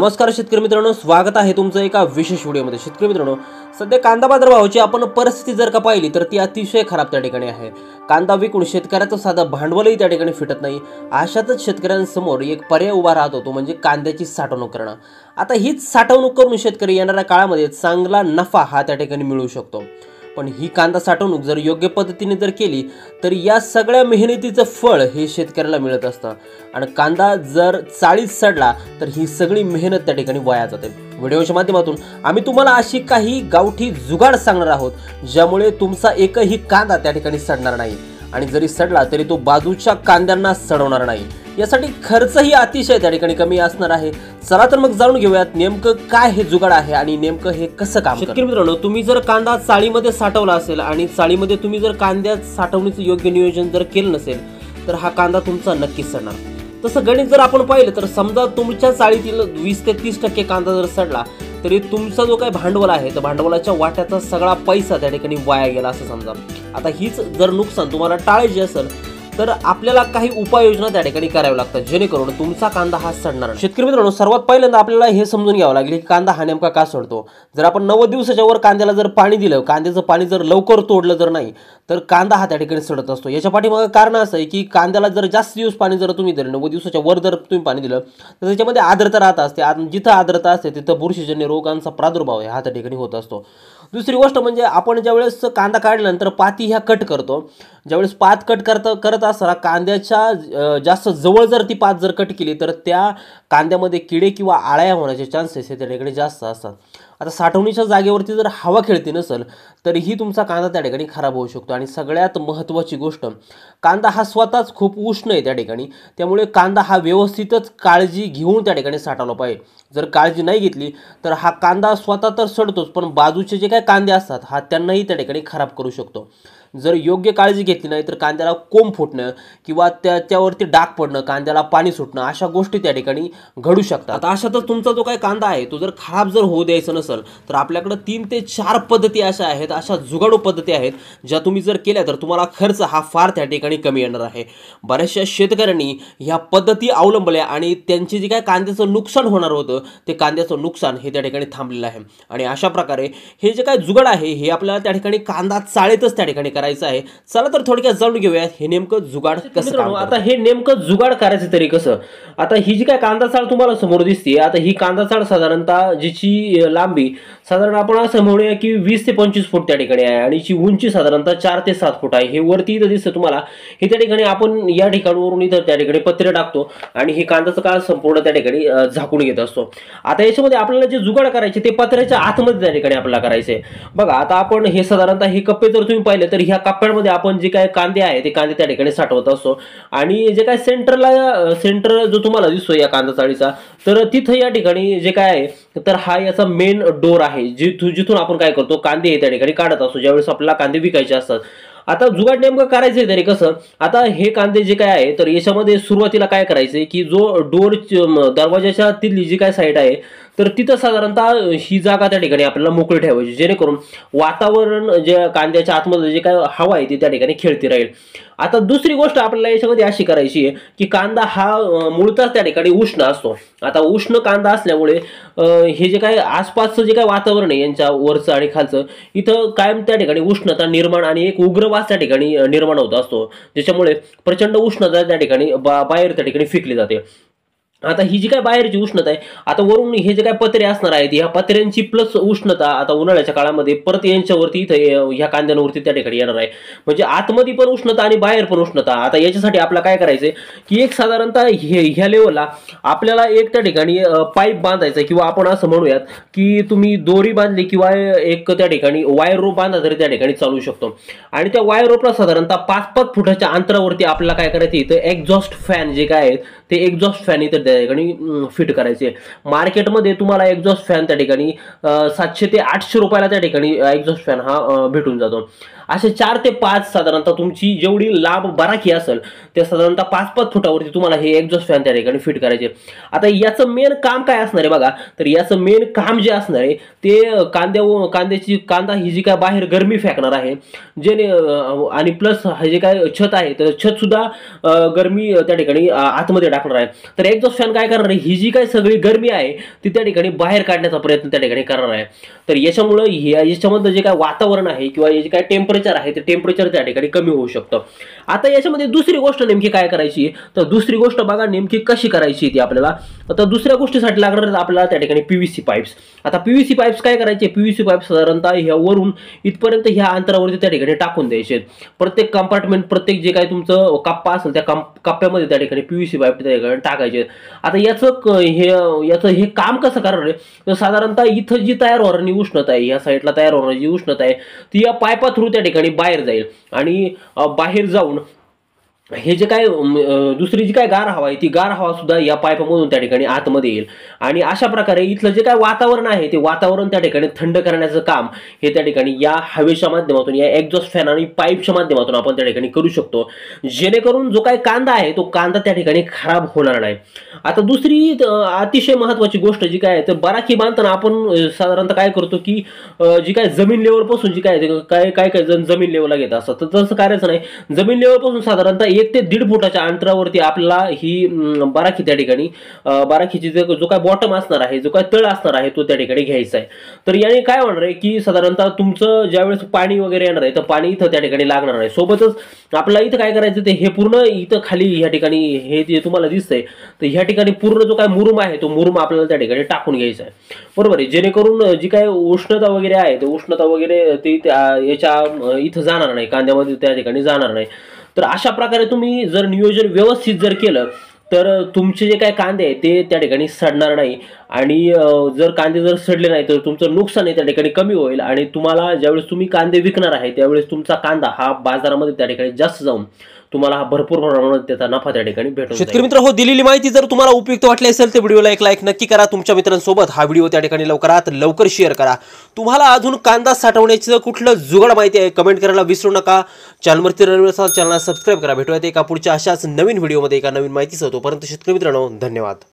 नमस्कार शेतकरी मित्रांनो, स्वागत आहे तुमचं एका विशेष व्हिडिओमध्ये। शेतकरी मित्रांनो, सध्या कांदा बाजारभावाची आपण परिस्थिती जर का पाहिली तर ती अतिशय खराब त्या ठिकाणी आहे। कांदा विकून शेतकऱ्याचं साधा भांडवलही त्या ठिकाणी फिटत नाही। अशातच शेतकऱ्यांसमोर एक पर्याय उभा राहतो, तो म्हणजे कांद्याची साठवणूक करणं। आता हीच साठवणूक करून शेतकरी येणाऱ्या काळामध्ये चांगला नफा हा त्या ठिकाणी मिळवू शकतो। पण ही कांदा साठवणूक जर योग्य पद्धतीने जर केली तर या सगळ्या मेहनतीचं फळ हे शेतकऱ्याला मिळत असतं। आणि कांदा जर चाळीत सडला तर ही सगळी मेहनत त्या ठिकाणी वाया जाते। व्हिडिओच्या माध्यमातून आम्ही तुम्हाला अशी काही गावठी जुगाड सांगणार आहोत, ज्यामुळे तुमचा एकही कांदा त्या ठिकाणी सडणार नाही, आणि जरी सडला तरी तो बाजूच्या कांद्यांना सडवणार नाही। यासाठी खर्चही अतिशय त्या ठिकाणी कमी असणार आहे। चला तर मग जाणून घेऊयात नेमकं काय हे जुगाड आहे आणि नेमकं हे कसं काम करतं। शेतकरी मित्रांनो, तुम्ही जर कांदा चाळीमध्ये साठवला असेल आणि चाळीमध्ये तुम्ही जर कांद्यात साठवणीचं योग्य नियोजन जर केलं नसेल तर हा कांदा तुमचा नक्कीच सडणार। तसं गणित जर आपण पाहिलं तर समजा तुमच्या चाळीतील 20 ते 30% कांदा जर सडला तरी तुमचा जो काही भांडवल आहे तर भांडवलाच्या वाट्याचा सगळा पैसा त्या ठिकाणी वाया गेला असं समजा। आता हीच जर नुकसान तुम्हाला टाळायचे असेल तर आपल्याला काही उपाययोजना त्या ठिकाणी कराव्या लागतात, जेणेकरून तुमचा कांदा हा सडणार नाही। शेतकरी मित्रांनो, सर्वात पहिल्यांदा आपल्याला हे समजून घ्यावं लागेल की कांदा हा नेमका का सडतो। जर आपण 90 दिवसाच्या वर कांद्याला जर पाणी दिलं, कांद्याचं पाणी जर लवकर तोडलं जर नाही तर कांदा हा त्या ठिकाणी सडत असतो। याच्या पाठीमागे कारण असं आहे की कांद्याला जर जास्त दिवस पाणी जर तुम्ही दिलं, 90 दिवसाच्या वर जर तुम्ही पाणी दिलं तर त्याच्यामध्ये आर्द्रता राहत असते। जिथं आर्द्रता असते तिथं बुरशीजन्य रोगांचा प्रादुर्भाव हा त्या ठिकाणी होत असतो। दुसरी गोष्ट म्हणजे आपण ज्यावेळेस कांदा काढल्यानंतर पाती ह्या कट करतो, ज्यावेळेस पात कट करत असताना कांद्याच्या जास्त जवळ जर ती पात जर कट केली तर त्या कांद्यामध्ये किडे किंवा आळ्या होण्याचे चान्सेस हे त्या ठिकाणी जास्त असतात। आता साठवणीच्या जागेवरती जर हवा खेळती नसेल तरीही तुमचा कांदा त्या ठिकाणी खराब होऊ शकतो। आणि सगळ्यात महत्त्वाची गोष्ट, कांदा हा स्वतःच खूप उष्ण आहे त्या ठिकाणी, त्यामुळे कांदा हा व्यवस्थितच काळजी घेऊन त्या ठिकाणी साठवला पाहिजे। जर काळजी नाही घेतली तर हा कांदा स्वतः तर सडतोच, पण बाजूचे जे काही कांदे असतात हा त्यांनाही त्या ठिकाणी खराब करू शकतो। जर योग्य काळजी घेतली नाही तर कांद्याला कोंब फुटणं किंवा त्यावरती डाग पडणं, कांद्याला पाणी सुटणं अशा गोष्टी त्या ठिकाणी घडू शकतात। आता अशातच तुमचा जो काही कांदा आहे तो जर खराब जर होऊ द्यायचा नसेल तर आपल्याकडे 3 ते 4 पद्धती अशा आहेत, अशा जुगाडू पद्धती आहेत ज्या तुम्ही जर केल्या तर तुम्हाला खर्च हा फार त्या ठिकाणी कमी येणार आहे। बऱ्याचशा शेतकऱ्यांनी ह्या पद्धती अवलंबल्या आणि त्यांची जे काही कांद्याचं नुकसान होणार होतं ते कांद्याचं नुकसान हे त्या ठिकाणी थांबलेलं आहे। आणि अशा प्रकारे हे जे काही जुगाड आहे हे आपल्याला त्या ठिकाणी कांदा चाळीतच त्या ठिकाणी करायचं आहे। चला तर थोडक्यात जाणून घेऊया हे नेमकं जुगाड कसं काम करतं। आता हे नेमकं जुगाड करायचं तरी कसं। आता ही जी काय कांदा चाळ तुम्हाला समोर दिसते, आता ही कांदा चाळ साधारणतः जिची लांबी साधारण आपण असं म्हणूया की 20 ते 25 फूट त्या ठिकाणी आहे आणि हिची उंची साधारणतः 4 ते 7 फूट आहे। हे वरती इथं दिसतं तुम्हाला, हे त्या ठिकाणी आपण या ठिकाणावरून इथं त्या ठिकाणी पत्रे टाकतो आणि हे कांद्याचं काळ संपूर्ण त्या ठिकाणी झाकून घेत असतो। आता याच्यामध्ये आपल्याला जे जुगाड करायचे ते पत्र्याच्या आतमध्ये त्या ठिकाणी आपल्याला करायचे। बघा, आता आपण हे साधारणतः हे कप्पे जर तुम्ही पाहिले तर ह्या कप्प्यांमध्ये आपण जे काय कांदे आहे ते कांदे त्या ठिकाणी साठवत असतो। आणि जे काय सेंटर जो तुम्हाला दिसतो या कांदा चाळीचा, तर तिथं या ठिकाणी जे काय आहे तर हा याचा मेन डोर आहे, जिथून आपण काय करतो कांदे त्या ठिकाणी काढत असतो ज्यावेळेस आपल्याला कांदे विकायचे असतात। आता जुगाड नेमकं करायचंय तरी कसं। आता हे कांदे जे काय आहे तर याच्यामध्ये सुरुवातीला काय करायचंय की जो डोर दरवाजाच्या तिथली जी काय साईड आहे तर तिथं साधारणतः ही जागा त्या ठिकाणी आपल्याला मोकळी ठेवायची, जेणेकरून वातावरण जे कांद्याच्या आतमध्ये जे काय हवा आहे ती त्या ठिकाणी खेळती राहील। आता दुसरी गोष्ट आपल्याला याच्यामध्ये अशी करायची आहे की कांदा हा मूळतः त्या ठिकाणी उष्ण असतो। आता उष्ण कांदा असल्यामुळे हे जे काय आसपासचं जे काय वातावरण आहे यांच्या वरचं आणि खालचं, इथं कायम त्या ठिकाणी उष्णता निर्माण आणि एक उग्रवास त्या ठिकाणी निर्माण होत असतो, ज्याच्यामुळे प्रचंड उष्णता त्या ठिकाणी बाहेर त्या ठिकाणी फेकली जाते। आता ही जी काय बाहेरची उष्णता आहे, आता वरून हे जे काय पत्रे असणार आहेत ह्या पत्र्यांची प्लस उष्णता आता उन्हाळ्याच्या काळामध्ये परत यांच्यावरती इथे ह्या कांद्यांवरती त्या ठिकाणी येणार आहे, म्हणजे आतमध्ये पण उष्णता आणि बाहेर पण उष्णता। आता याच्यासाठी आपल्याला काय करायचंय की एक साधारणतः ह्या लेवलला आपल्याला एक त्या ठिकाणी पाईप बांधायचा, किंवा आपण असं म्हणूयात की तुम्ही दोरी बांधली किंवा एक त्या ठिकाणी वायर रोप बांधला तरी त्या ठिकाणी चालू शकतो। आणि त्या वायर रोपला साधारणतः 5-5 फुटाच्या अंतरावरती आपल्याला काय करायचं, इथं एक्झॉस्ट फॅन जे काय आहेत ते एक्झॉस्ट फॅन इथं त्या ठिकाणी फिट करायचे। मार्केटमध्ये तुम्हाला एक्झॉस्ट फॅन त्या ठिकाणी 700 ते 800 रुपयाला त्या ठिकाणी एक्झॉस्ट फॅन हा भेटून जातो। असे 4 ते 5 साधारणतः तुमची जेवढी लांब बाराखी असेल ते साधारणतः 5-5 फुटावरती तुम्हाला हे एक्झॉस्ट फॅन त्या ठिकाणी फिट करायचे. आता याचं मेन काम काय असणार आहे बघा, तर याचं मेन काम जे असणार आहे ते कांदा ही जी काय बाहेर गरमी फेकणार आहे जे आणि प्लस हे जे काय छत आहे तर छत सुद्धा गरमी त्या ठिकाणी आतमध्ये टाकणार आहे. तर एक्झॉस्ट फॅन काय करणार आहे, ही जी काय सगळी गरमी आहे ती त्या ठिकाणी बाहेर काढण्याचा प्रयत्न त्या ठिकाणी करणार आहे. तर याच्यामुळे याच्यामध्ये जे काय वातावरण आहे किंवा जे काय टेम्परेचर आहे ते टेम्परेचर त्या ठिकाणी कमी होऊ शकतं. आता याच्यामध्ये दुसरी गोष्ट नेमकी काय करायची, तर दुसरी गोष्ट बघा नेमकी कशी करायची ती आपल्याला. तर दुसऱ्या गोष्टीसाठी लागणार आपल्याला त्या ठिकाणी पीव्हीसी पाईप्स. आता पीव्हीसी पाईप्स काय करायचे, पीव्हीसी पाईप्स साधारणतः ह्या वरून इथपर्यंत ह्या अंतरावरती त्या ठिकाणी टाकून द्यायचे. प्रत्येक कंपार्टमेंट प्रत्येक जे काय तुमचं कप्पा असेल त्या कप्प्यामध्ये त्या ठिकाणी पीव्हीसी पाईप त्या ठिकाणी टाकायचे. आता याचं हे काम कसं करणार आहे, तर साधारणतः इथं जी तयार होणारी उष्णता आहे, या साईडला तयार होणारी जी उष्णता आहे ती या पाईपा थ्रू त्या ठिकाणी बाहेर जाईल आणि बाहेर जाऊन हे जे काय दुसरी जी काय गार हवा आहे ती गार हवा सुद्धा या पाईपामधून त्या ठिकाणी आतमध्ये येईल आणि अशा प्रकारे इथलं जे काय वातावरण आहे ते वातावरण त्या ठिकाणी थंड करण्याचं काम हे त्या ठिकाणी या हवेच्या माध्यमातून या एक्झॉस्ट फॅन आणि पाईपच्या माध्यमातून आपण त्या ठिकाणी करू शकतो, जेणेकरून जो काय कांदा आहे तो कांदा त्या ठिकाणी खराब होणार नाही. आता दुसरी अतिशय महत्त्वाची गोष्ट जी काय आहे, तर बाराखी बांधताना आपण साधारणतः काय करतो की जी काय जमीन लेवलपासून जी काय काय जण जमीन लेवलला घेत असतात, तर तसं करायचं नाही. जमीन लेवलपासून साधारणतः 1 ते 1.5 फुटाच्या अंतरावरती आपल्याला ही बाराखी त्या ठिकाणी बाराखीची जो काय बॉटम असणार आहे, जो काय तळ असणार आहे तो त्या ठिकाणी घ्यायचा आहे. तर याने काय होणार आहे की साधारणतः तुमचं ज्यावेळेस पाणी वगैरे येणार आहे तर पाणी इथं त्या ठिकाणी लागणार आहे. सोबतच आपल्याला इथं काय करायचं, ते हे पूर्ण इथं खाली ह्या ठिकाणी हे जे तुम्हाला दिसतंय तर ह्या ठिकाणी पूर्ण जो काय मुरुम आहे तो मुरुम आपल्याला त्या ठिकाणी टाकून घ्यायचा आहे, बरोबर आहे, जेणेकरून जी काय उष्णता वगैरे आहे ते उष्णता वगैरे ते याच्या इथं जाणार नाही, कांद्यामध्ये त्या ठिकाणी जाणार नाही. तर अशा प्रकारे तुम्ही जर नियोजन व्यवस्थित जर केलं तर तुमचे जे काय कांदे आहे ते त्या ठिकाणी सडणार नाही आणि जर कांदे जर सडले नाही तर तुमचं नुकसान आहे त्या ठिकाणी कमी होईल आणि तुम्हाला ज्यावेळेस तुम्ही कांदे विकणार आहे त्यावेळेस तुमचा कांदा हा बाजारामध्ये त्या ठिकाणी जास्त जाऊन तुम्हाला भरपूर प्रमाणात त्याचा नफा त्या ठिकाणी भेटतो. शेतकरी मित्र हो, दिलेली माहिती जर तुम्हाला उपयुक्त वाटली असेल तर व्हिडिओला एक लाईक नक्की करा. तुमच्या मित्रांसोबत हा व्हिडिओ त्या ठिकाणी लवकर शेअर करा. तुम्हाला अजून कांदा साठवण्याचं कुठलं जुगाड माहिती आहे कमेंट करायला विसरू नका. चॅनलवरती नवीन असाल चॅनलला सबस्क्राईब करा. भेटूयात एका पुढच्या अशाच नवीन व्हिडिओमध्ये एका नवीन माहितीसह. तोपर्यंत शेतकरी मित्रांनो धन्यवाद.